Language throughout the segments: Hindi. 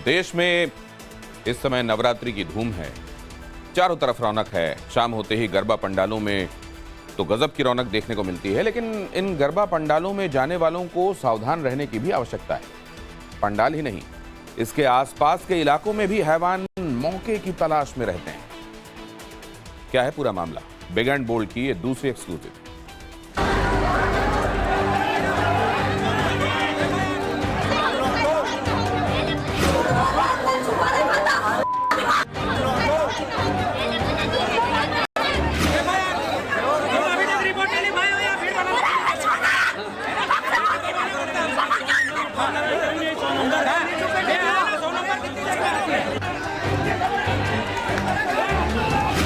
देश में इस समय नवरात्रि की धूम है, चारों तरफ रौनक है। शाम होते ही गरबा पंडालों में तो गजब की रौनक देखने को मिलती है, लेकिन इन गरबा पंडालों में जाने वालों को सावधान रहने की भी आवश्यकता है। पंडाल ही नहीं, इसके आसपास के इलाकों में भी हैवान मौके की तलाश में रहते हैं। क्या है पूरा मामला? बिग एंड बोल्ड की ये दूसरी एक्सक्लूसिव।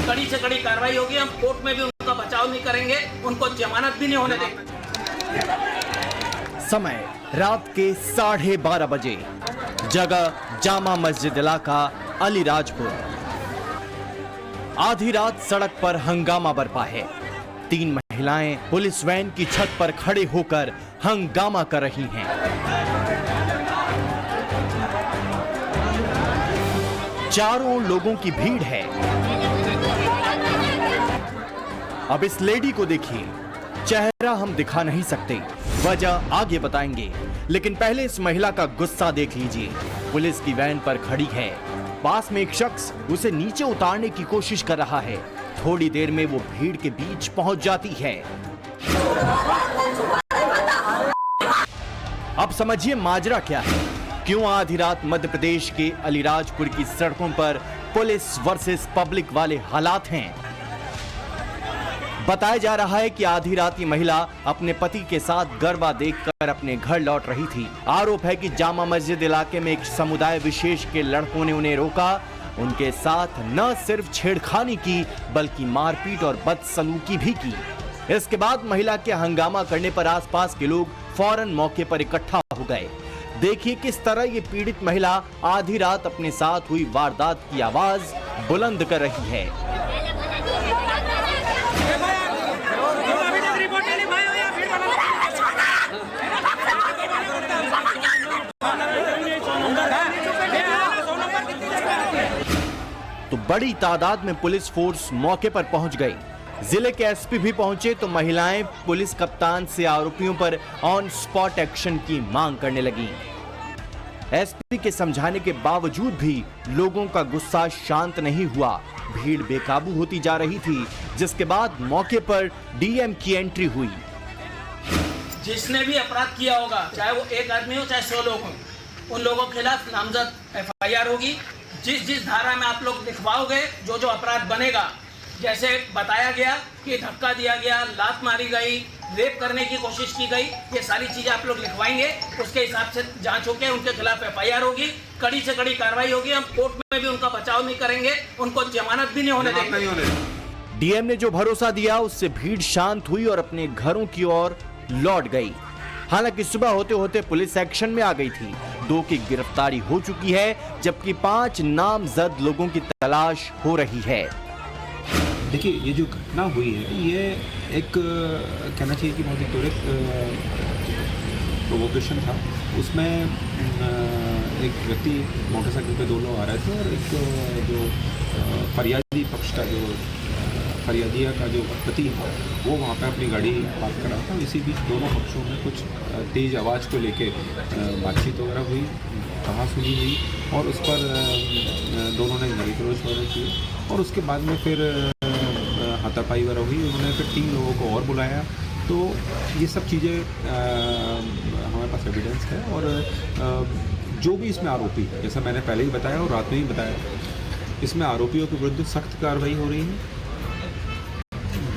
कड़ी से कड़ी कार्रवाई होगी। हम कोर्ट में भी उनका बचाव नहीं करेंगे, उनको जमानत भी नहीं होने देंगे। समय रात के 12:30 बजे, जगह जामा मस्जिद इलाका अलीराजपुर। आधी रात सड़क पर हंगामा बरपा है। 3 महिलाएं पुलिस वैन की छत पर खड़े होकर हंगामा कर रही हैं। चारों लोगों की भीड़ है। अब इस लेडी को देखिए, चेहरा हम दिखा नहीं सकते, वजह आगे बताएंगे, लेकिन पहले इस महिला का गुस्सा देख लीजिए। पुलिस की वैन पर खड़ी है, पास में एक शख्स उसे नीचे उतारने की कोशिश कर रहा है। थोड़ी देर में वो भीड़ के बीच पहुंच जाती है। अब समझिए माजरा क्या है, क्यों आधी रात मध्य प्रदेश के अलीराजपुर की सड़कों पर पुलिस वर्सेस पब्लिक वाले हालात हैं। बताया जा रहा है कि आधी रात ये महिला अपने पति के साथ गरबा देखकर अपने घर लौट रही थी। आरोप है कि जामा मस्जिद इलाके में एक समुदाय विशेष के लड़कों ने उन्हें रोका, उनके साथ न सिर्फ छेड़खानी की बल्कि मारपीट और बदसलूकी भी की। इसके बाद महिला के हंगामा करने पर आसपास के लोग फौरन मौके पर इकट्ठा हो गए। देखिए किस तरह ये पीड़ित महिला आधी रात अपने साथ हुई वारदात की आवाज बुलंद कर रही है। तो बड़ी तादाद में पुलिस फोर्स मौके पर पहुंच गई। जिले के एसपी भी पहुंचे तो महिलाएं पुलिस कप्तान से आरोपियों पर ऑन स्पॉट एक्शन की मांग करने लगी। एसपी के समझाने के बावजूद भी लोगों का गुस्सा शांत नहीं हुआ। भीड़ बेकाबू होती जा रही थी, जिसके बाद मौके पर डीएम की एंट्री हुई। जिसने भी अपराध किया होगा, चाहे वो एक आदमी हो चाहे 100 लोग हो, उन लोगों के खिलाफ नामजद FIR होगी। जिस धारा में आप लोग लिखवाओगे, जो अपराध बनेगा, जैसे बताया गया कि धक्का दिया गया, लात मारी गई, रेप करने की कोशिश की गई, ये सारी चीजें आप लोग लिखवाएंगे, उसके हिसाब से जांच होकर उनके खिलाफ FIR होगी, कड़ी से कड़ी कार्रवाई होगी। हम कोर्ट में भी उनका बचाव नहीं करेंगे, उनको जमानत भी नहीं होने देंगे। डीएम ने जो भरोसा दिया उससे भीड़ शांत हुई और अपने घरों की ओर लौट गई। हालांकि सुबह होते होते पुलिस एक्शन में आ गई थी। 2 की गिरफ्तारी हो चुकी है, जबकि 5 नामजद लोगों की तलाश हो रही है। देखिए, ये जो घटना हुई है, ये एक कहना चाहिए कि बहुत ही त्वरित प्रोवोकेशन था। उसमें एक व्यक्ति मोटरसाइकिल पे 2 लोग आ रहे थे और एक जो फरियादी पक्ष का जो फरियादिया का जो पति है वो वहाँ पे अपनी गाड़ी पार्क करा था। इसी बीच दोनों पक्षों में कुछ तेज़ आवाज़ को लेके बातचीत वगैरह हुई, कहा-सुनी हुई और उस पर दोनों ने गाली गलौज वगैरह की और उसके बाद में फिर हाथापाई वगैरह हुई। उन्होंने फिर 3 लोगों को और बुलाया। तो ये सब चीज़ें हमारे पास एविडेंस है और जो भी इसमें आरोपी, जैसा मैंने पहले ही बताया और रात में ही बताया, इसमें आरोपियों के विरुद्ध सख्त कार्रवाई हो रही है।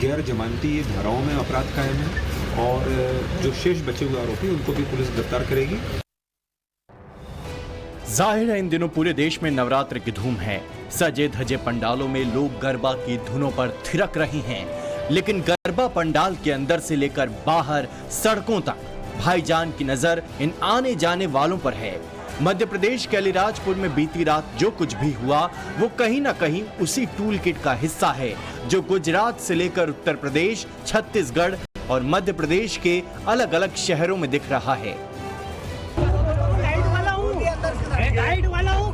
गैर जमानती धाराओं में अपराध कायम है और जो शेष बचे हुए आरोपी उनको भी पुलिस गिरफ्तार करेगी। जाहिर है इन दिनों पूरे देश में नवरात्र की धूम है। सजे धजे पंडालों में लोग गरबा की धुनों पर थिरक रहे हैं, लेकिन गरबा पंडाल के अंदर से लेकर बाहर सड़कों तक भाईजान की नजर इन आने जाने वालों पर है। मध्य प्रदेश के अलीराजपुर में बीती रात जो कुछ भी हुआ वो कहीं ना कहीं उसी टूल किट का हिस्सा है जो गुजरात से लेकर उत्तर प्रदेश, छत्तीसगढ़ और मध्य प्रदेश के अलग अलग शहरों में दिख रहा है। गाइड वाला हूँ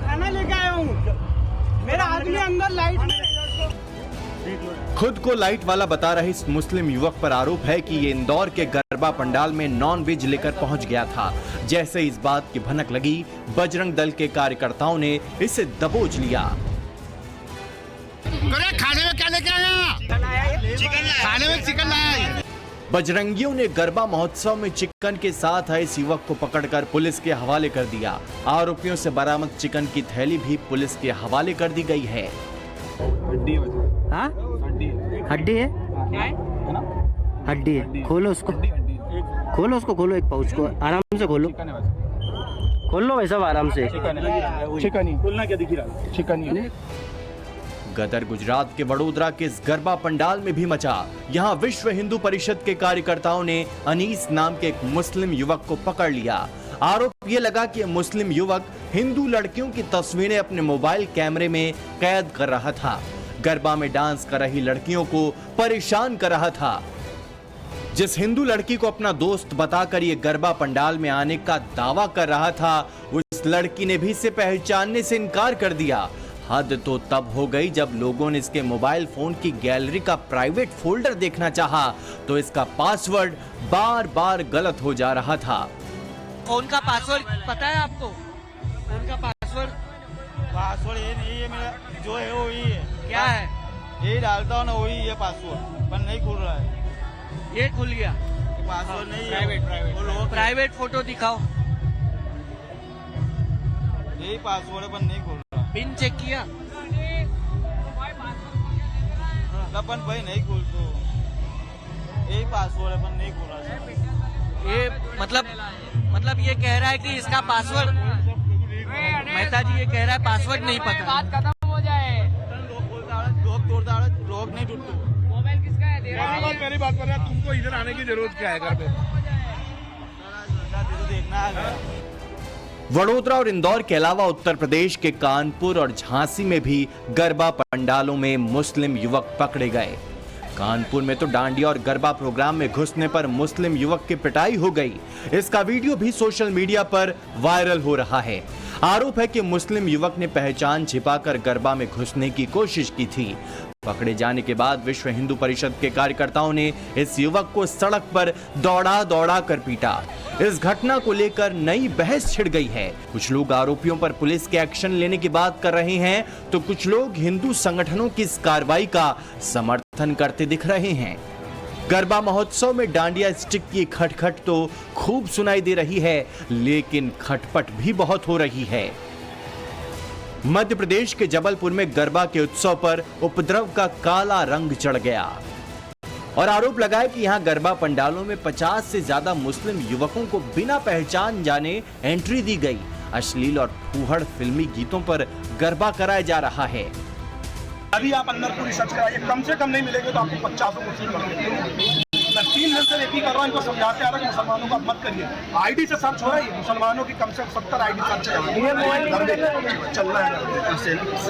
खुद को लाइट वाला बता रहे इस मुस्लिम युवक पर आरोप है कि ये इंदौर के गरबा पंडाल में नॉन वेज लेकर पहुंच गया था। जैसे इस बात की भनक लगी, बजरंग दल के कार्यकर्ताओं ने इसे दबोच लिया। खाने में क्या लेके आया? खाने में चिकन लाया। बजरंगियों ने गरबा महोत्सव में चिकन के साथ आए इस युवक को पकड़कर पुलिस के हवाले कर दिया। आरोपियों से बरामद चिकन की थैली भी पुलिस के हवाले कर दी गई है। हाँ? हड्डी है? हड्डी है। खोलो उसको, खोलो उसको, खोलो एक पाउच को, आराम से खोलो, खोल लो भाई साहब आराम से। चिकन ही खोलना क्या दिख रहा? चिकन ही। गदर गुजरात के वडोदरा के इस गरबा पंडाल में भी मचा। यहाँ विश्व हिंदू परिषद के कार्यकर्ताओं ने अनीस नाम के एक मुस्लिम युवक को पकड़ लिया। आरोप ये लगा कि मुस्लिम युवक हिंदू लड़कियों की तस्वीरें अपने मोबाइल कैमरे में कैद कर रहा था। गरबा में डांस कर रही लड़कियों को परेशान कर रहा था। जिस हिंदू लड़की को अपना दोस्त बताकर ये गरबा पंडाल में आने का दावा कर रहा था, उस लड़की ने भी इसे पहचानने से इनकार कर दिया। हद तो तब हो गई जब लोगों ने इसके मोबाइल फोन की गैलरी का प्राइवेट फोल्डर देखना चाहा तो इसका पासवर्ड बार बार गलत हो जा रहा था। फोन का पासवर्ड पता है आपको? फोन का पासवर्ड? पासवर्ड ये नहीं है मेरा, जो है वही है। क्या है? यही डालता हूँ ना, वही है पासवर्ड, पर नहीं खुल रहा है। ये खुल गया। पासवर्ड नहीं है। प्राइवेट फोटो दिखाओ। यही पासवर्ड है, पर नहीं खुल रहा। पिन चेक किया? अपन भाई नहीं खुल, तो यही पासवर्ड है, पर नहीं खुल रहा। ये मतलब ये कह रहा है कि इसका पासवर्ड, मेहता जी ये कह रहा है पासवर्ड नहीं पता। बात खत्म हो जाए। लोग नहीं टूटते। मोबाइल किसका है? मेरी बात कर रहा है, तुमको इधर आने की जरूरत क्या है? घर पे देखना आ गया। वडोदरा और इंदौर के अलावा उत्तर प्रदेश के कानपुर और झांसी में भी गरबा पंडालों में मुस्लिम युवक पकड़े गए। कानपुर में तो डांडिया और गरबा प्रोग्राम में घुसने पर मुस्लिम युवक की पिटाई हो गई। इसका वीडियो भी सोशल मीडिया पर वायरल हो रहा है। आरोप है कि मुस्लिम युवक ने पहचान छिपाकर गरबा में घुसने की कोशिश की थी। पकड़े जाने के बाद विश्व हिंदू परिषद के कार्यकर्ताओं ने इस युवक को सड़क पर दौड़ा कर पीटा। इस घटना को लेकर नई बहस छिड़ गई है। कुछ लोग आरोपियों पर पुलिस के एक्शन लेने की बात कर रहे हैं, तो कुछ लोग हिंदू संगठनों की इस कार्रवाई का समर्थन करते दिख रहे हैं। गरबा महोत्सव में डांडिया स्टिक की खटखट तो खूब सुनाई दे रही है, लेकिन खटपट भी बहुत हो रही है। मध्य प्रदेश के जबलपुर में गरबा के उत्सव पर उपद्रव का काला रंग चढ़ गया और आरोप लगाया कि यहां गरबा पंडालों में 50 से ज्यादा मुस्लिम युवकों को बिना पहचान जाने एंट्री दी गई। अश्लील और फूहड़ फिल्मी गीतों पर गरबा कराया जा रहा है। अभी आप अंदर पूरी सर्च कराइए, कम से कम नहीं मिलेंगे तो आपको 50 मुस्लिम मिलेंगे। 3 दिन से रेपी कर रहा हूँ, इनको समझाते आ रहा है मुसलमानों का मत करिए। आईडी से सर्च हो रहा है, मुसलमानों की कम से कम 70 आईडी सर्च चल रहा है।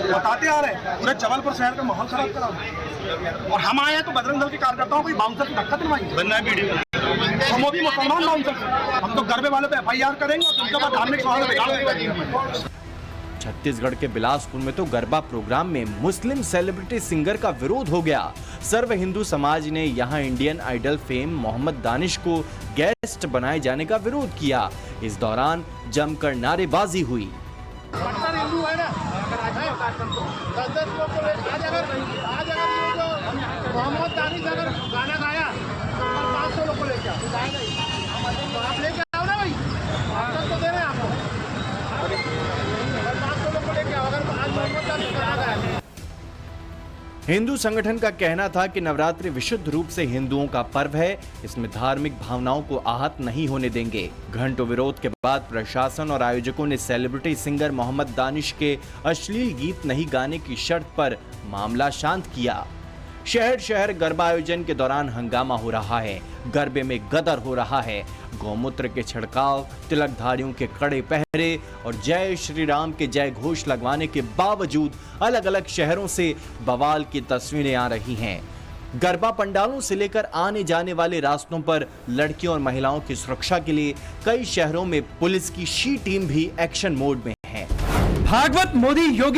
बताते आ रहे हैं, पूरे जबलपुर शहर का माहौल खराब करा। और हम आए हैं तो बजरंग दल के कार्यकर्ताओं को बाउंसर की धक्का दिलवाएंगे। बनना वीडियो हम वो भी मुसलमान बाउंसर, हम तो गरबे वाले पे FIR करेंगे और उनके बाद धार्मिक सौहार्द। छत्तीसगढ़ के बिलासपुर में तो गरबा प्रोग्राम में मुस्लिम सेलिब्रिटी सिंगर का विरोध हो गया। सर्व हिंदू समाज ने यहां Indian idol fame Mohammad Danish को गेस्ट बनाए जाने का विरोध किया। इस दौरान जमकर नारेबाजी हुई। मोहम्मद दानिश अगर गाना गाया तो 500 लोग को लेके आओ, आप लेके आओ ना भाई, तो दे रहे हैं आपको। 500 लोग को लेके आओ अगर आज मोहम्मद दानिश गाना गाया। हिंदू संगठन का कहना था कि नवरात्रि विशुद्ध रूप से हिंदुओं का पर्व है, इसमें धार्मिक भावनाओं को आहत नहीं होने देंगे। घंटों विरोध के बाद प्रशासन और आयोजकों ने सेलिब्रिटी सिंगर मोहम्मद दानिश के अश्लील गीत नहीं गाने की शर्त पर मामला शांत किया। शहर शहर गरबा आयोजन के दौरान हंगामा हो रहा है, गरबे में गदर हो रहा है। गौमूत्र के छिड़काव, तिलकधारियों के कड़े पहरे और जय श्री राम के जय घोष लगवाने के बावजूद अलग अलग शहरों से बवाल की तस्वीरें आ रही हैं। गरबा पंडालों से लेकर आने जाने वाले रास्तों पर लड़कियों और महिलाओं की सुरक्षा के लिए कई शहरों में पुलिस की शी टीम भी एक्शन मोड में है। भागवत मोदी योगी